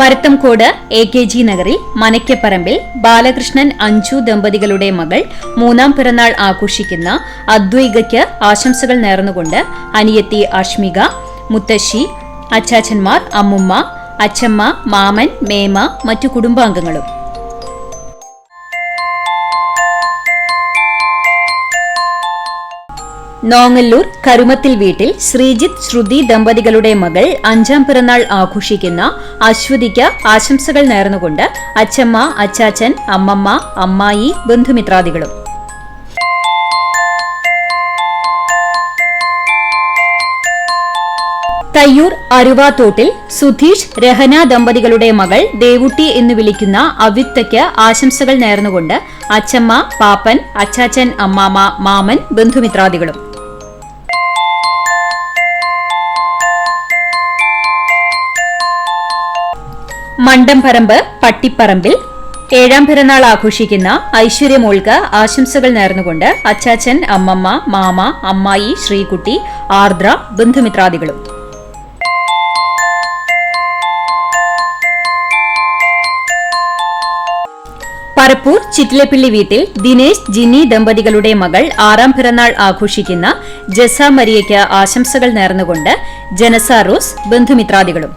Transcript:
Marathamkode AKG നഗറിൽ മനയ്ക്കപ്പറമ്പിൽ ബാലകൃഷ്ണൻ അഞ്ജു ദമ്പതികളുടെ മകൾ 3ാം പിറന്നാൾ ആഘോഷിക്കുന്ന അദ്വൈകയ്ക്ക് ആശംസകൾ നേർന്നുകൊണ്ട് അനിയത്തി അഷ്മിക, മുത്തശ്ശി, അച്ചാച്ചന്മാർ, അമ്മുമ്മ, അച്ചമ്മ, മാമൻ, മേമ, മറ്റു കുടുംബാംഗങ്ങളും. നോങ്ങല്ലൂർ കരുമത്തിൽ വീട്ടിൽ ശ്രീജിത്ത്, ശ്രുതി ദമ്പതികളുടെ മകൾ 5ാം പിറന്നാൾ ആഘോഷിക്കുന്ന അശ്വതിക്ക് ആശംസകൾ നേർന്നുകൊണ്ട് അച്ചമ്മ, അച്ചാച്ചൻ, അമ്മമ്മ, അമ്മായി, ബന്ധുമിത്രാദികളും. തയ്യൂർ അരുവാത്തോട്ടിൽ സുധീഷ്, രഹന ദമ്പതികളുടെ മകൾ ദേവുട്ടി എന്ന് വിളിക്കുന്ന അവ്യുക്തയ്ക്ക് ആശംസകൾ നേർന്നുകൊണ്ട് അച്ചമ്മ, പാപ്പൻ, അച്ചാച്ചൻ, അമ്മാമ, മാമൻ, ബന്ധുമിത്രാദികളും. മണ്ടംപറമ്പ് പട്ടിപ്പറമ്പിൽ 7ാം പിറന്നാൾ ആഘോഷിക്കുന്ന ഐശ്വര്യമോൾക്ക് ആശംസകൾ നേർന്നുകൊണ്ട് അച്ചാച്ചൻ, അമ്മമ്മ, മാമ, അമ്മായി, ശ്രീകുട്ടി, ആർദ്ര, ബന്ധുമിത്രാദികളും. പറപ്പൂർ ചിറ്റിലപ്പിള്ളി വീട്ടിൽ ദിനേശ്, ജിന്നി ദമ്പതികളുടെ മകൾ 6ാം പിറന്നാൾ ആഘോഷിക്കുന്ന ജസ മരിയയ്ക്ക് ആശംസകൾ നേർന്നുകൊണ്ട് ജനസ റോസ്, ബന്ധുമിത്രാദികളും.